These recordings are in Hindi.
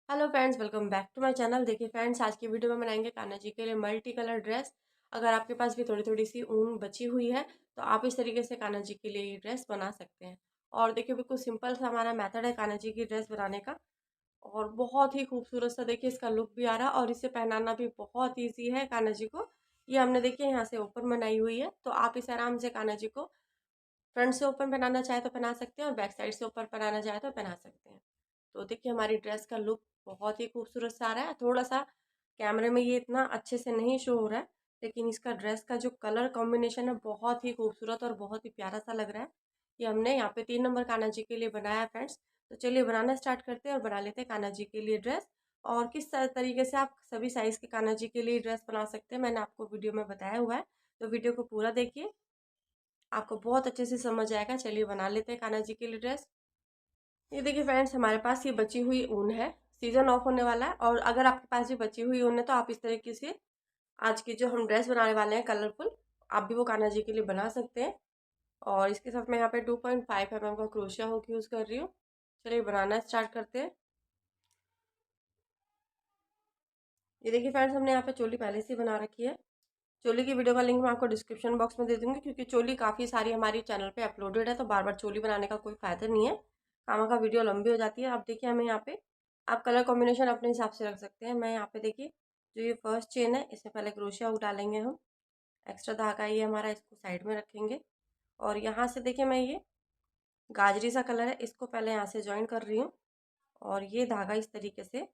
Hello friends, welcome back to my channel. देखिए फ्रेंड्स, आज की वीडियो में बनाएंगे कान्हा जी के लिए मल्टी कलर ड्रेस। अगर आपके पास भी थोड़ी थोड़ी सी ऊन बची हुई है तो आप इस तरीके से कान्हा जी के लिए ये ड्रेस बना सकते हैं। और देखिए बिल्कुल सिंपल सा हमारा मेथड है कान्हा जी की ड्रेस बनाने का। और बहुत ही खूबसूरत सा देखिए इसका लुक भी आ रहा है और इसे पहनाना भी बहुत ईजी है कान्हा जी को। ये हमने देखिए यहाँ से ओपन बनाई हुई है, तो आप इसे आराम से कान्हा जी को फ्रंट से ओपन पहनाना चाहे तो पहना सकते हैं और बैक साइड से ऊपर पहनाना चाहे तो पहना सकते हैं। तो देखिए हमारी ड्रेस का लुक बहुत ही खूबसूरत सा आ रहा है। थोड़ा सा कैमरे में ये इतना अच्छे से नहीं शो हो रहा है, लेकिन इसका ड्रेस का जो कलर कॉम्बिनेशन है बहुत ही खूबसूरत और बहुत ही प्यारा सा लग रहा है। ये हमने यहाँ पे 3 नंबर कान्हा जी के लिए बनाया है फ्रेंड्स। तो चलिए बनाना स्टार्ट करते हैं और बना लेते हैं कान्हा जी के लिए ड्रेस। और किस तरीके से आप सभी साइज़ के कान्हा जी के लिए ड्रेस बना सकते हैं मैंने आपको वीडियो में बताया हुआ है। तो वीडियो को पूरा देखिए, आपको बहुत अच्छे से समझ आएगा। चलिए बना लेते हैं कान्हा जी के लिए ड्रेस। ये देखिए फ्रेंड्स, हमारे पास ये बची हुई ऊन है। सीजन ऑफ होने वाला है और अगर आपके पास भी बची हुई ऊन है तो आप इस तरीके से आज की जो हम ड्रेस बनाने वाले हैं कलरफुल, आप भी वो कान्हा जी के लिए बना सकते हैं। और इसके साथ मैं यहाँ पे 2.5 mm का क्रोशिया हुक यूज़ कर रही हूँ। चलिए बनाना स्टार्ट करते हैं। ये देखिए फ्रेंड्स, हमने यहाँ पे चोली पहले से ही बना रखी है। चोली की वीडियो का लिंक मैं आपको डिस्क्रिप्शन बॉक्स में दे दूंगी, क्योंकि चोली काफ़ी सारी हमारी चैनल पे अपलोडेड है, तो बार बार चोली बनाने का कोई फ़ायदा नहीं है। खामा का वीडियो लंबी हो जाती है। अब देखिए हमें यहाँ पे आप कलर कॉम्बिनेशन अपने हिसाब से रख सकते हैं। मैं यहाँ पे देखिए जो ये फर्स्ट चेन है इसमें पहले क्रोशिया हुक डालेंगे हम। एक्स्ट्रा धागा ये हमारा, इसको साइड में रखेंगे। और यहाँ से देखिए मैं ये गाजरी सा कलर है, इसको पहले यहाँ से ज्वाइन कर रही हूँ। और ये धागा इस तरीके से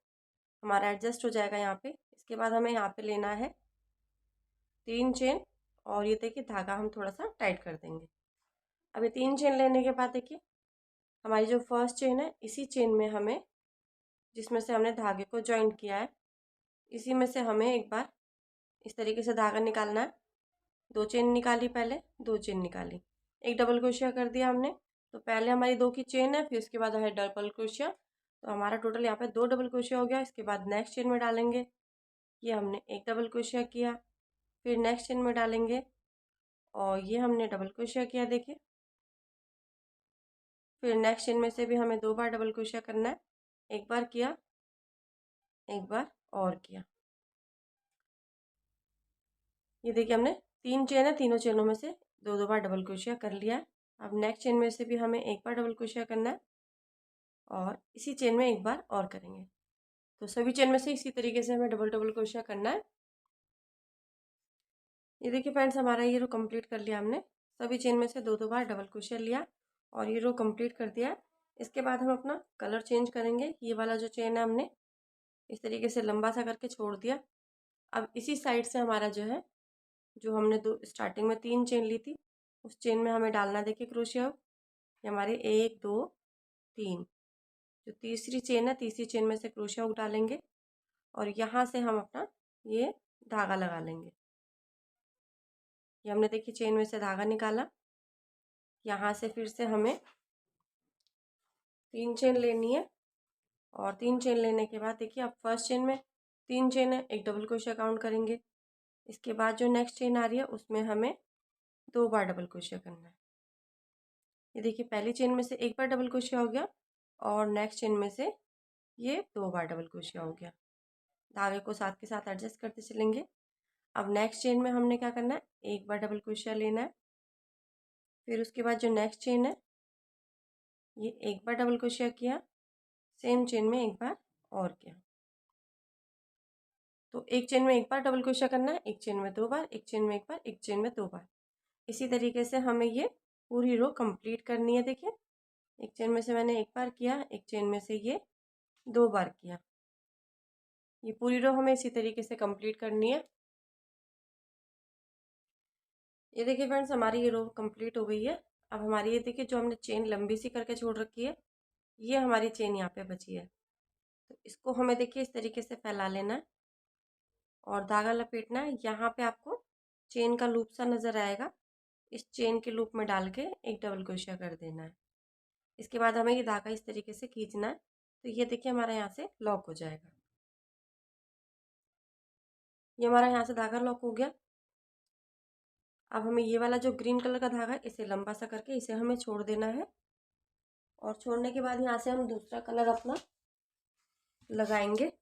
हमारा एडजस्ट हो जाएगा यहाँ पे। इसके बाद हमें यहाँ पे लेना है 3 चेन। और ये देखिए धागा हम थोड़ा सा टाइट कर देंगे। अब ये 3 चेन लेने के बाद देखिए हमारी जो फर्स्ट चेन है, इसी चेन में हमें, जिसमें से हमने धागे को ज्वाइंट किया है, इसी में से हमें एक बार इस तरीके से धागा निकालना है। 2 चेन निकाली, पहले 2 चेन निकाली, एक डबल क्रोशिया कर दिया हमने। तो पहले हमारी 2 की चेन है, फिर उसके बाद है डबल क्रोशिया। तो हमारा टोटल यहाँ पे 2 डबल क्रोशिया हो गया। इसके बाद नेक्स्ट चेन में डालेंगे, ये हमने एक डबल क्रोशिया किया। फिर नेक्स्ट चेन में डालेंगे और ये हमने डबल क्रोशिया किया देखिए। फिर नेक्स्ट चेन में से भी हमें 2 बार डबल क्रोशिया करना है। एक बार किया, एक बार और किया। ये देखिए हमने 3 चेन है, तीनों चेनों में से 2 बार डबल क्रोशिया कर लिया है। अब नेक्स्ट चेन में से भी हमें एक बार डबल क्रोशिया करना है और इसी चेन में एक बार और करेंगे। तो सभी चेन में से इसी तरीके से हमें डबल डबल क्रोशिया करना है। ये देखिए फ्रेंड्स, हमारा ये रो कंप्लीट कर लिया हमने। सभी चेन में से 2 बार डबल क्रोशिया लिया और ये रो कंप्लीट कर दिया है। इसके बाद हम अपना कलर चेंज करेंगे। ये वाला जो चेन है हमने इस तरीके से लंबा सा करके छोड़ दिया। अब इसी साइड से हमारा जो है, जो हमने दो स्टार्टिंग में 3 चेन ली थी, उस चेन में हमें डालना देखिए क्रोशिया। ये हमारे 1 2 3, जो तीसरी चेन है, तीसरी चेन में से क्रोशिया हुक डालेंगे और यहाँ से हम अपना ये धागा लगा लेंगे। ये हमने देखिए चेन में से धागा निकाला। यहाँ से फिर से हमें 3 चेन लेनी है और 3 चेन लेने के बाद देखिए अब फर्स्ट चेन में 3 चेन है, एक डबल क्रोशिया काउंट करेंगे। इसके बाद जो नेक्स्ट चेन आ रही है उसमें हमें 2 बार डबल क्रोशिया करना है। ये देखिए पहली चेन में से एक बार डबल क्रोशिया हो गया और नेक्स्ट चेन में से ये 2 बार डबल क्रोशिया हो गया। धागे को साथ के साथ एडजस्ट करते चलेंगे। अब नेक्स्ट चेन में हमने क्या करना है, एक बार डबल क्रोशिया लेना है। फिर उसके बाद जो नेक्स्ट चेन है, ये एक बार डबल क्रोशिया किया, सेम चेन में एक बार और किया। तो एक चेन में एक बार डबल क्रोशिया करना है, एक चेन में 2 बार, एक चेन में एक बार, एक चेन में 2 बार। इसी तरीके से हमें ये पूरी रो कंप्लीट करनी है। देखिए एक चेन में से मैंने एक बार किया, एक चेन में से ये 2 बार किया। ये पूरी रो हमें इसी तरीके से कंप्लीट करनी है। ये देखिए फ्रेंड्स, हमारी ये रो कंप्लीट हो गई है। अब हमारी ये देखिए जो हमने चेन लंबी सी करके छोड़ रखी है, ये हमारी चेन यहाँ पे बची है। तो इसको हमें देखिए इस तरीके से फैला लेना है और धागा लपेटना है। यहाँ पे आपको चेन का लूप सा नज़र आएगा, इस चेन के लूप में डाल के एक डबल क्रोशिया कर देना है। इसके बाद हमें ये धागा इस तरीके से खींचना है। तो ये देखिए हमारा यहाँ से लॉक हो जाएगा। ये हमारा यहाँ से धागा लॉक हो गया। अब हमें ये वाला जो ग्रीन कलर का धागा है, इसे लंबा सा करके इसे हमें छोड़ देना है। और छोड़ने के बाद यहाँ से हम दूसरा कलर अपना लगाएंगे।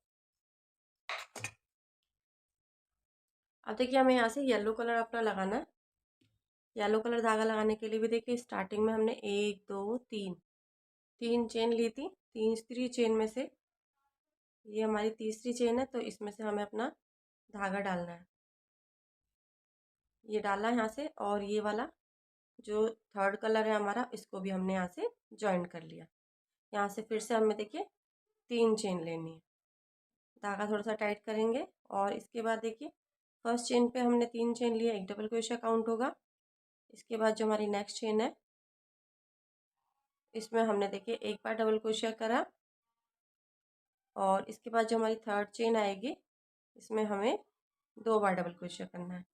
अब देखिए हमें यहाँ से येलो कलर अपना लगाना है। येलो कलर धागा लगाने के लिए भी देखिए स्टार्टिंग में हमने 1 2 3 3 चेन ली थी। तीसरी चेन में से ये हमारी तीसरी चेन है, तो इसमें से हमें अपना धागा डालना है। ये डाला यहाँ से, और ये वाला जो थर्ड कलर है हमारा, इसको भी हमने यहाँ से ज्वाइन कर लिया। यहाँ से फिर से हमें देखिए 3 चेन लेनी है। धागा थोड़ा सा टाइट करेंगे, और इसके बाद देखिए फर्स्ट चेन पे हमने 3 चेन लिया, एक डबल क्रोशिया काउंट होगा। इसके बाद जो हमारी नेक्स्ट चेन है, इसमें हमने देखिए एक बार डबल क्रोशिया करा, और इसके बाद जो हमारी थर्ड चेन आएगी, इसमें हमें 2 बार डबल क्रोशिया करना है।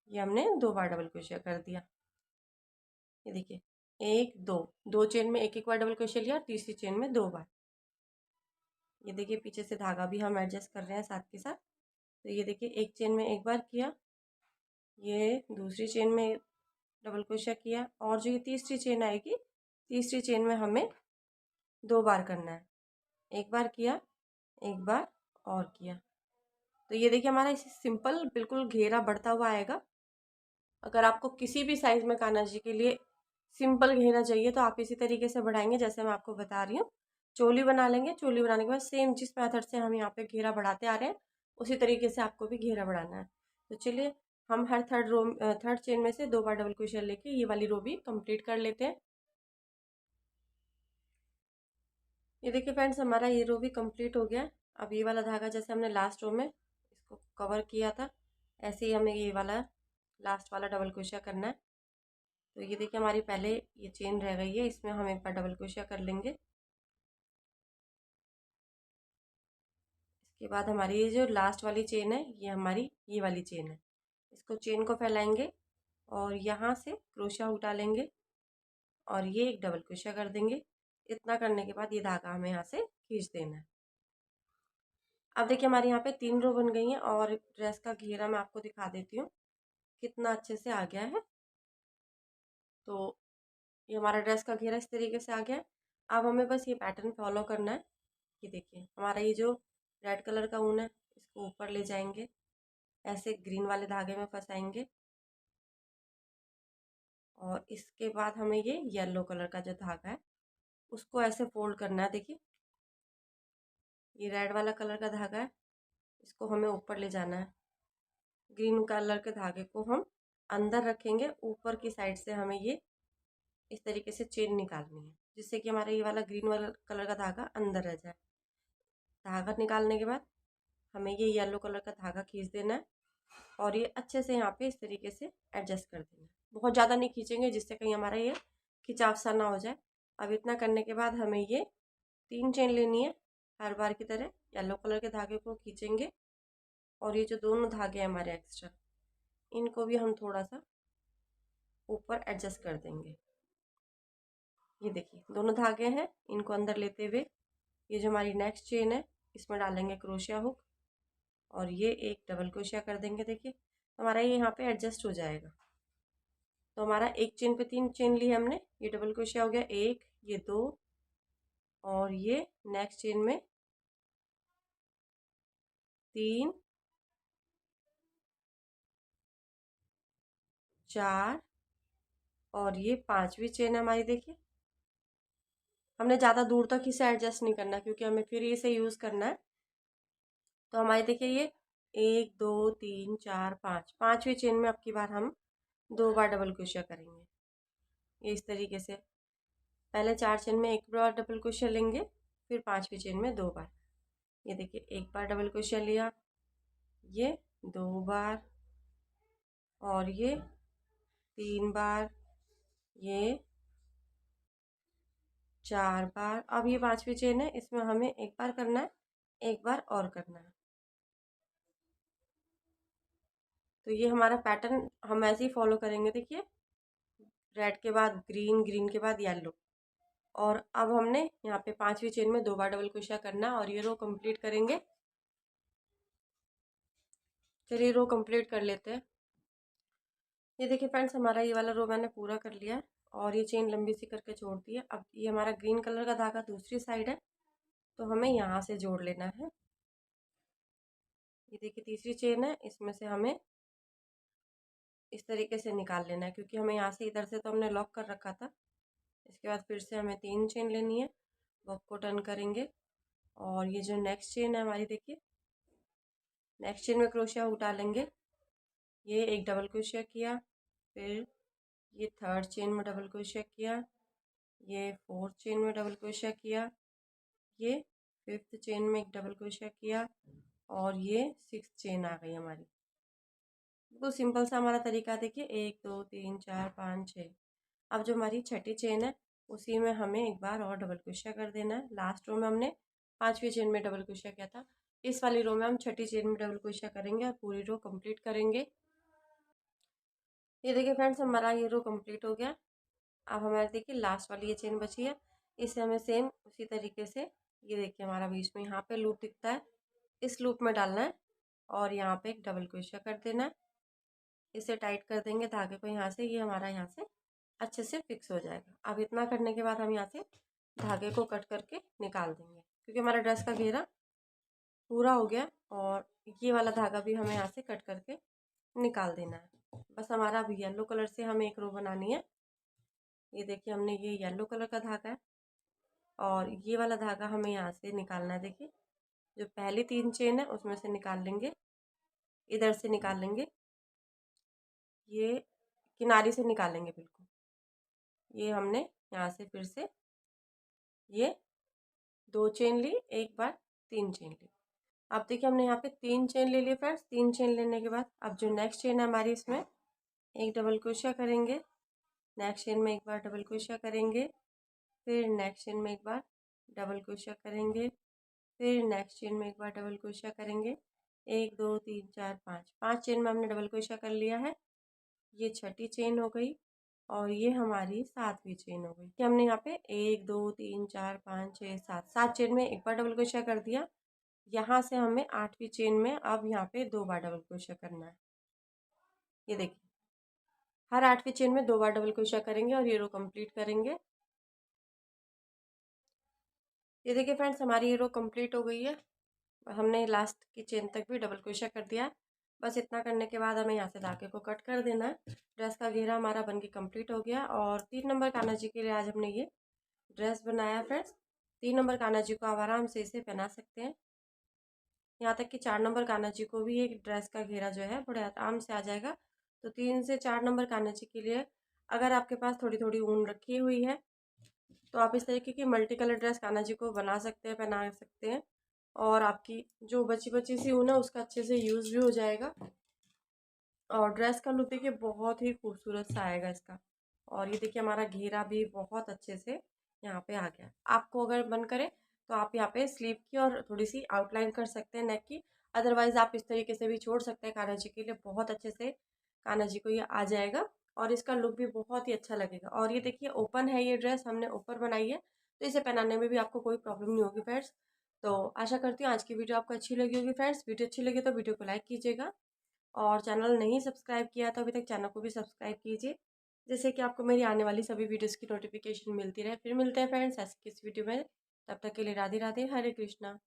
ये हमने 2 बार डबल क्रोशिया कर दिया। ये देखिए 1 2 2 चेन में एक एक बार डबल क्रोशिया लिया, तीसरी चेन में 2 बार। ये देखिए पीछे से धागा भी हम एडजस्ट कर रहे हैं साथ के साथ। तो ये देखिए एक चेन में एक बार किया, ये दूसरी चेन में डबल क्रोशिया किया, और जो ये तीसरी चेन आएगी, तीसरी चेन में हमें 2 बार करना है। एक बार किया, एक बार और किया। तो ये देखिए हमारा इसे सिंपल बिल्कुल घेरा बढ़ता हुआ आएगा। अगर आपको किसी भी साइज में कान्हा जी के लिए सिंपल घेरा चाहिए, तो आप इसी तरीके से बढ़ाएंगे जैसे मैं आपको बता रही हूँ। चोली बना लेंगे, चोली बनाने के बाद सेम जिस मेथड से हम यहाँ पे घेरा बढ़ाते आ रहे हैं, उसी तरीके से आपको भी घेरा बढ़ाना है। तो चलिए हम हर थर्ड चेन में से 2 बार डबल क्रोशिया लेके ये वाली रो भी कंप्लीट कर लेते हैं। ये देखिए फ्रेंड्स हमारा ये रो भी कंप्लीट हो गया। अब ये वाला धागा जैसे हमने लास्ट रो में इसको कवर किया था, ऐसे ही हमें ये वाला लास्ट वाला डबल क्रोशिया करना है। तो ये देखिए हमारी पहले ये चेन रह गई है, इसमें हम एक बार डबल क्रोशिया कर लेंगे। इसके बाद हमारी ये जो लास्ट वाली चेन है, ये हमारी ये वाली चेन है। इसको चेन को फैलाएंगे और यहाँ से क्रोशिया उठा लेंगे, और ये एक डबल क्रोशिया कर देंगे। इतना करने के बाद ये धागा हमें यहाँ से खींच देना है। अब देखिए हमारे यहाँ पे 3 रो बन गई हैं, और ड्रेस का घेरा मैं आपको दिखा देती हूँ कितना अच्छे से आ गया है। तो ये हमारा ड्रेस का घेरा इस तरीके से आ गया है। अब हमें बस ये पैटर्न फॉलो करना है। ये देखिए हमारा ये जो रेड कलर का ऊन है, इसको ऊपर ले जाएंगे, ऐसे ग्रीन वाले धागे में फंसाएंगे, और इसके बाद हमें ये येलो कलर का जो धागा है, उसको ऐसे फोल्ड करना है। देखिए ये रेड वाला कलर का धागा है, इसको हमें ऊपर ले जाना है। ग्रीन कलर के धागे को हम अंदर रखेंगे, ऊपर की साइड से हमें ये इस तरीके से चेन निकालनी है, जिससे कि हमारा ये वाला ग्रीन वाला कलर का धागा अंदर रह जाए। धागा निकालने के बाद हमें ये येलो कलर का धागा खींच देना है, और ये अच्छे से यहाँ पे इस तरीके से एडजस्ट कर देना है। बहुत ज़्यादा नहीं खींचेंगे, जिससे कहीं हमारा ये खिंचाव सा ना हो जाए। अब इतना करने के बाद हमें ये 3 चेन लेनी है। हर बार की तरह येलो कलर के धागे को खींचेंगे, और ये जो दोनों धागे हैं हमारे एक्स्ट्रा, इनको भी हम थोड़ा सा ऊपर एडजस्ट कर देंगे। ये देखिए दोनों धागे हैं, इनको अंदर लेते हुए ये जो हमारी नेक्स्ट चेन है, इसमें डालेंगे क्रोशिया हुक, और ये एक डबल क्रोशिया कर देंगे। देखिए हमारा ये यहाँ पे एडजस्ट हो जाएगा। तो हमारा एक चेन पे 3 चेन ली हमने, ये डबल क्रोशिया हो गया, एक, ये 2, और ये नेक्स्ट चेन में 3 4, और ये 5वीं चेन है हमारी। देखिए हमने ज़्यादा दूर तक इसे एडजस्ट नहीं करना, क्योंकि हमें फिर इसे यूज़ करना है। तो हमारी देखिए ये 1 2 3 4 5, 5वीं चेन में अब की बार हम 2 बार डबल क्रोशिया करेंगे। ये इस तरीके से पहले 4 चेन में एक बार डबल क्रोशिया लेंगे, फिर 5वीं चेन में 2 बार। ये देखिए एक बार डबल क्रोशिया लिया, ये 2 बार, और ये 3 बार, ये 4 बार। अब ये 5वीं चेन है, इसमें हमें एक बार करना है, एक बार और करना है। तो ये हमारा पैटर्न हम ऐसे ही फॉलो करेंगे। देखिए रेड के बाद ग्रीन, ग्रीन के बाद येलो, और अब हमने यहाँ पे 5वीं चेन में 2 बार डबल क्रोशिया करना, और ये रो कंप्लीट करेंगे। चलिए रो कंप्लीट कर लेते हैं। ये देखिए फ्रेंड्स हमारा ये वाला रो मैंने पूरा कर लिया है, और ये चेन लंबी सी करके छोड़ दी है। अब ये हमारा ग्रीन कलर का धागा दूसरी साइड है, तो हमें यहाँ से जोड़ लेना है। ये देखिए तीसरी चेन है, इसमें से हमें इस तरीके से निकाल लेना है, क्योंकि हमें यहाँ से इधर से तो हमने लॉक कर रखा था। इसके बाद फिर से हमें 3 चेन लेनी है, बॉब को टर्न करेंगे और ये जो नेक्स्ट चेन है हमारी, देखिए नेक्स्ट चेन में क्रोशिया हुक डालेंगे। ये एक डबल क्रोशिया किया, फिर ये थर्ड चेन में डबल क्रोशिया किया, ये फोर्थ चेन में डबल क्रोशिया किया, ये फिफ्थ चेन में एक डबल क्रोशिया किया और ये सिक्स चेन आ गई हमारी। बिल्कुल सिंपल सा हमारा तरीका देखिए, 1 2 3 4 5 6। अब जो हमारी छठी चेन है उसी में हमें एक बार और डबल क्रोशिया कर देना है। लास्ट रो में हमने पांचवी चेन में डबल क्रोशिया किया था, इस वाली रो में हम छठी चेन में डबल क्रोशिया करेंगे और पूरी रो कंप्लीट करेंगे। ये देखिए फ्रेंड्स, हमारा ये रो कंप्लीट हो गया। अब हमारे देखिए लास्ट वाली ये चेन बची है, इसे हमें सेम उसी तरीके से, ये देखिए हमारा बीच में यहाँ पे लूप दिखता है, इस लूप में डालना है और यहाँ पे एक डबल क्रोशिया कर देना है। इसे टाइट कर देंगे धागे को यहाँ से, ये हमारा यहाँ से अच्छे से फिक्स हो जाएगा। अब इतना करने के बाद हम यहाँ से धागे को कट करके निकाल देंगे, क्योंकि हमारा ड्रेस का घेरा पूरा हो गया और ये वाला धागा भी हमें यहाँ से कट करके निकाल देना है। बस हमारा अब येलो कलर से हमें एक रो बनानी है। ये देखिए हमने ये येलो कलर का धागा है और ये वाला धागा हमें यहाँ से निकालना है। देखिए जो पहली 3 चेन है उसमें से निकाल लेंगे, इधर से निकाल लेंगे, ये किनारे से निकालेंगे बिल्कुल। ये हमने यहाँ से फिर से ये 2 चेन ली, एक बार 3 चेन ली। अब देखिए हमने यहाँ पे 3 चेन ले लिए फ्रेंड्स। 3 चेन लेने के बाद अब जो नेक्स्ट चेन है हमारी, इसमें एक डबल क्रोशिया करेंगे, नेक्स्ट चेन में एक बार डबल क्रोशिया करेंगे, फिर नेक्स्ट चेन में एक बार डबल क्रोशिया करेंगे, फिर नेक्स्ट चेन में एक बार डबल क्रोशिया करेंगे। 1 2 3 4 5, 5 चेन में हमने डबल क्रोशिया कर लिया है। ये छठी चेन हो गई और ये हमारी 7वीं चेन हो गई कि हमने यहाँ पे 1 2 3 4 5 6 7, 7 चेन में एक बार डबल क्रोशिया कर दिया। यहाँ से हमें 8वीं चेन में अब यहाँ पे 2 बार डबल क्रोशिया करना है। ये देखिए हर 8वीं चेन में 2 बार डबल क्रोशिया करेंगे और ये रो कंप्लीट करेंगे। ये देखिए फ्रेंड्स, हमारी ये रो कंप्लीट हो गई है। हमने लास्ट की चेन तक भी डबल क्रोशिया कर दिया है। बस इतना करने के बाद हमें यहाँ से धागे को कट कर देना है। ड्रेस का घेरा हमारा बनके कंप्लीट हो गया और 3 नंबर कान्हा जी के लिए आज हमने ये ड्रेस बनाया फ्रेंड्स। 3 नंबर कान्हा जी को आप आराम से इसे पहना सकते हैं। यहाँ तक कि 4 नंबर कान्हा जी को भी एक ड्रेस का घेरा जो है बड़े आराम से आ जाएगा। तो 3 से 4 नंबर कान्हा जी के लिए अगर आपके पास थोड़ी थोड़ी ऊन रखी हुई है तो आप इस तरीके की multi colour dress Kanha ji को बना सकते हैं, पहना सकते हैं और आपकी जो बची बची सी ऊन है उसका अच्छे से यूज़ भी हो जाएगा और ड्रेस का लुक देखिए बहुत ही खूबसूरत सा आएगा इसका। और ये देखिए हमारा घेरा भी बहुत अच्छे से यहाँ पे आ गया। आपको अगर मन करे तो आप यहाँ पे स्लीव की और थोड़ी सी आउटलाइन कर सकते हैं नेक की, अदरवाइज आप इस तरीके से भी छोड़ सकते हैं। कान्हा जी के लिए बहुत अच्छे से कान्हा जी को ये आ जाएगा और इसका लुक भी बहुत ही अच्छा लगेगा। और ये देखिए ओपन है, ये ड्रेस हमने ऊपर बनाई है तो इसे पहनाने में भी आपको कोई प्रॉब्लम नहीं होगी फ्रेंड्स। तो आशा करती हूँ आज की वीडियो आपको अच्छी लगी होगी फ्रेंड्स। वीडियो अच्छी लगी तो वीडियो को लाइक कीजिएगा और चैनल नहीं सब्सक्राइब किया तो अभी तक चैनल को भी सब्सक्राइब कीजिए, जिससे कि आपको मेरी आने वाली सभी वीडियोस की नोटिफिकेशन मिलती रहे। फिर मिलते हैं फ्रेंड्स ऐसे किस वीडियो में, तब तक के लिए राधे राधे, हरे कृष्णा।